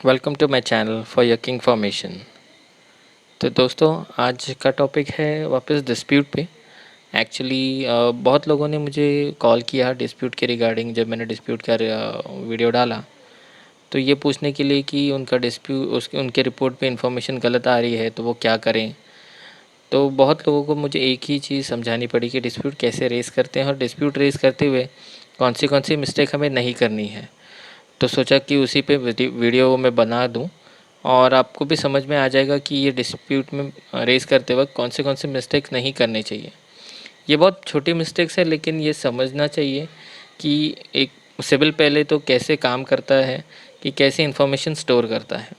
Welcome to my channel for your information. तो दोस्तों, आज का टॉपिक है वापस डिस्प्यूट पे। एक्चुअली बहुत लोगों ने मुझे कॉल किया डिस्प्यूट के रिगार्डिंग। जब मैंने डिस्प्यूट का वीडियो डाला तो ये पूछने के लिए कि उनका डिस्प्यूट उनके रिपोर्ट पे इंफॉर्मेशन गलत आ रही है तो वो क्या करें। तो बहुत लोगों को मुझे एक ही चीज़ समझानी पड़ी कि डिस्प्यूट कैसे रेज़ करते हैं और डिस्प्यूट रेज़ करते हुए कौन सी मिस्टेक हमें नहीं करनी है। तो सोचा कि उसी पे वीडियो मैं बना दूं और आपको भी समझ में आ जाएगा कि ये डिस्प्यूट में रेज़ करते वक्त कौन से मिस्टेक्स नहीं करने चाहिए। ये बहुत छोटी मिस्टेक्स है, लेकिन ये समझना चाहिए कि एक सिविल पहले तो कैसे काम करता है, कि कैसे इन्फॉर्मेशन स्टोर करता है।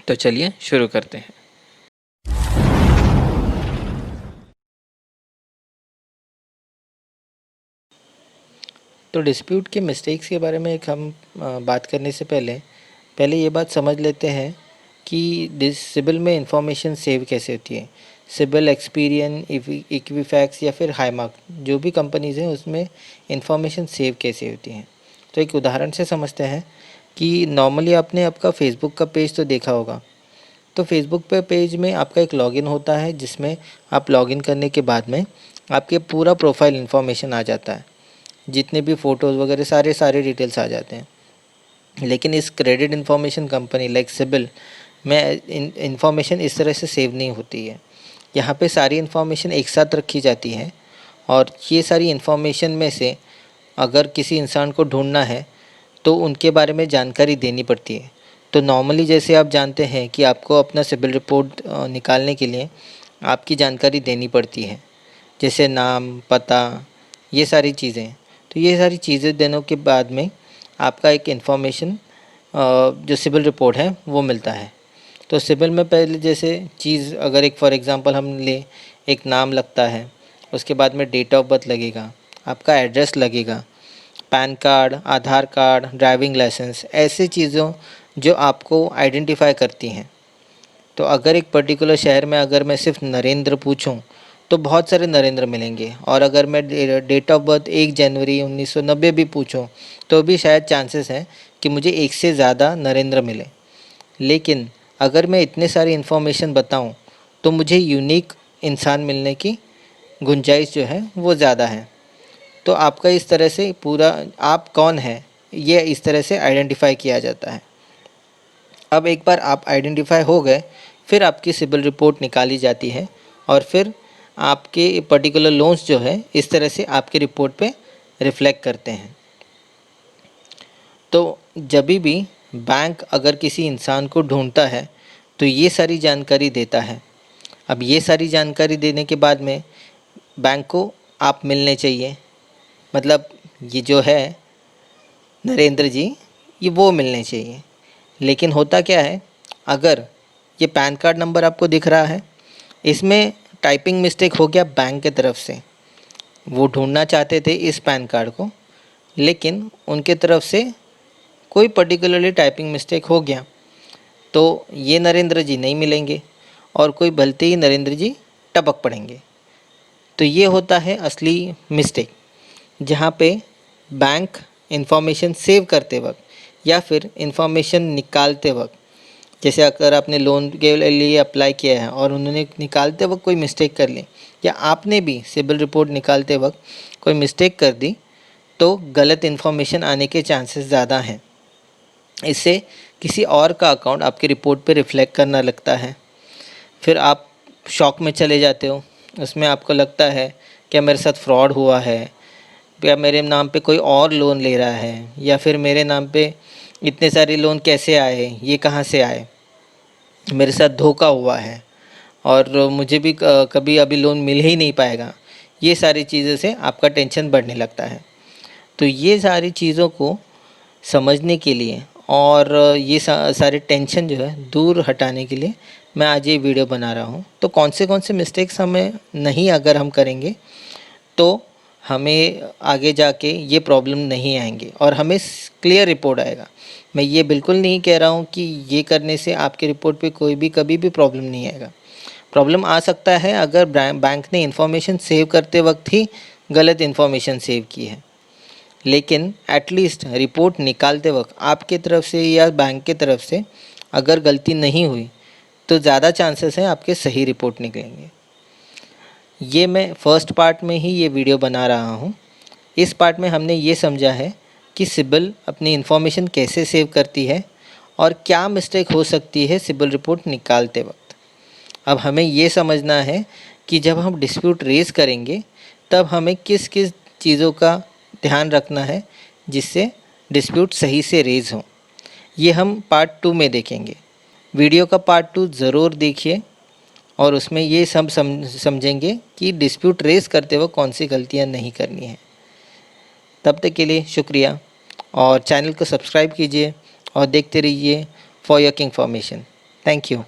तो चलिए शुरू करते हैं। तो डिस्प्यूट के मिस्टेक्स के बारे में एक हम बात करने से पहले ये बात समझ लेते हैं कि सिबिल में इंफॉर्मेशन सेव कैसे होती है। सिबिल, एक्सपीरियन, इक्विफैक्स या फिर हाईमार्क, जो भी कंपनीज़ हैं उसमें इंफॉर्मेशन सेव कैसे होती हैं। तो एक उदाहरण से समझते हैं कि नॉर्मली आपने आपका फेसबुक का पेज तो देखा होगा। तो फेसबुक पे पेज में आपका एक लॉगिन होता है, जिसमें आप लॉगिन करने के बाद में आपके पूरा प्रोफाइल इन्फॉर्मेशन आ जाता है। जितने भी फ़ोटोज़ वगैरह सारे डिटेल्स आ जाते हैं। लेकिन इस credit information company like CIBIL में इन्फॉर्मेशन इस तरह से सेव नहीं होती है। यहाँ पे सारी इन्फॉर्मेशन एक साथ रखी जाती है और ये सारी इन्फॉर्मेशन में से अगर किसी इंसान को ढूंढना है तो उनके बारे में जानकारी देनी पड़ती है। तो नॉर्मली जैसे आप जानते हैं कि आपको अपना सिबिल रिपोर्ट निकालने के लिए आपकी जानकारी देनी पड़ती है, जैसे नाम, पता, ये सारी चीज़ें। तो ये सारी चीज़ें देने के बाद में आपका एक इन्फॉर्मेशन जो सिबिल रिपोर्ट है वो मिलता है। तो सिबिल में पहले जैसे चीज़ अगर एक फॉर एग्ज़ाम्पल हम ले, एक नाम लगता है, उसके बाद में डेट ऑफ बर्थ लगेगा, आपका एड्रेस लगेगा, पैन कार्ड, आधार कार्ड, ड्राइविंग लाइसेंस, ऐसी चीज़ों जो आपको आइडेंटिफाई करती हैं। तो अगर एक पर्टिकुलर शहर में अगर मैं सिर्फ नरेंद्र पूछूं तो बहुत सारे नरेंद्र मिलेंगे, और अगर मैं डेट ऑफ बर्थ 1 जनवरी 1990 भी पूछूं तो भी शायद चांसेस हैं कि मुझे एक से ज़्यादा नरेंद्र मिले। लेकिन अगर मैं इतने सारी इन्फॉर्मेशन बताऊं तो मुझे यूनिक इंसान मिलने की गुंजाइश जो है वो ज़्यादा है। तो आपका इस तरह से पूरा आप कौन है ये इस तरह से आइडेंटिफाई किया जाता है। अब एक बार आप आइडेंटिफाई हो गए, फिर आपकी सिबिल रिपोर्ट निकाली जाती है और फिर आपके पर्टिकुलर लोन्स जो है इस तरह से आपकी रिपोर्ट पे रिफ्लेक्ट करते हैं। तो जब भी बैंक अगर किसी इंसान को ढूंढता है तो ये सारी जानकारी देता है। अब ये सारी जानकारी देने के बाद में बैंक को आप मिलने चाहिए, मतलब ये जो है नरेंद्र जी, ये वो मिलने चाहिए। लेकिन होता क्या है, अगर ये पैन कार्ड नंबर आपको दिख रहा है, इसमें टाइपिंग मिस्टेक हो गया बैंक की तरफ से। वो ढूंढना चाहते थे इस पैन कार्ड को, लेकिन उनके तरफ से कोई पर्टिकुलरली टाइपिंग मिस्टेक हो गया तो ये नरेंद्र जी नहीं मिलेंगे और कोई भलते ही नरेंद्र जी टपक पड़ेंगे। तो ये होता है असली मिस्टेक, जहाँ पे बैंक इंफॉर्मेशन सेव करते वक्त या फिर इंफॉर्मेशन निकालते वक्त, जैसे अगर आपने लोन के लिए अप्लाई किया है और उन्होंने निकालते वक्त कोई मिस्टेक कर ली, या आपने भी सिबिल रिपोर्ट निकालते वक्त कोई मिस्टेक कर दी, तो गलत इन्फॉर्मेशन आने के चांसेस ज़्यादा हैं। इससे किसी और का अकाउंट आपकी रिपोर्ट पे रिफ्लेक्ट करना लगता है। फिर आप शॉक में चले जाते हो, उसमें आपको लगता है क्या मेरे साथ फ्रॉड हुआ है, या मेरे नाम पे कोई और लोन ले रहा है, या फिर मेरे नाम पे इतने सारे लोन कैसे आए, ये कहाँ से आए, मेरे साथ धोखा हुआ है और मुझे भी कभी अभी लोन मिल ही नहीं पाएगा। ये सारी चीज़ों से आपका टेंशन बढ़ने लगता है। तो ये सारी चीज़ों को समझने के लिए और ये सारे टेंशन जो है दूर हटाने के लिए मैं आज ये वीडियो बना रहा हूँ। तो कौन से मिस्टेक्स हमें नहीं अगर हम करेंगे तो हमें आगे जाके ये प्रॉब्लम नहीं आएंगे और हमें क्लियर रिपोर्ट आएगा। मैं ये बिल्कुल नहीं कह रहा हूँ कि ये करने से आपके रिपोर्ट पे कोई भी कभी भी प्रॉब्लम नहीं आएगा। प्रॉब्लम आ सकता है अगर बैंक ने इन्फॉर्मेशन सेव करते वक्त ही गलत इन्फॉर्मेशन सेव की है। लेकिन एटलीस्ट रिपोर्ट निकालते वक्त आपके तरफ से या बैंक के तरफ से अगर गलती नहीं हुई तो ज़्यादा चांसेस हैं आपके सही रिपोर्ट निकलेंगे। ये मैं फर्स्ट पार्ट में ही ये वीडियो बना रहा हूँ। इस पार्ट में हमने ये समझा है कि सिबिल अपनी इन्फॉर्मेशन कैसे सेव करती है और क्या मिस्टेक हो सकती है सिबिल रिपोर्ट निकालते वक्त। अब हमें ये समझना है कि जब हम डिस्प्यूट रेज़ करेंगे तब हमें किस किस चीज़ों का ध्यान रखना है जिससे डिस्प्यूट सही से रेज़ हो। ये हम पार्ट 2 में देखेंगे। वीडियो का पार्ट 2 ज़रूर देखिए और उसमें ये सब समझेंगे कि डिस्प्यूट रेज़ करते वक्त कौन सी गलतियाँ नहीं करनी है। तब तक के लिए शुक्रिया और चैनल को सब्सक्राइब कीजिए और देखते रहिए for your information. Thank you.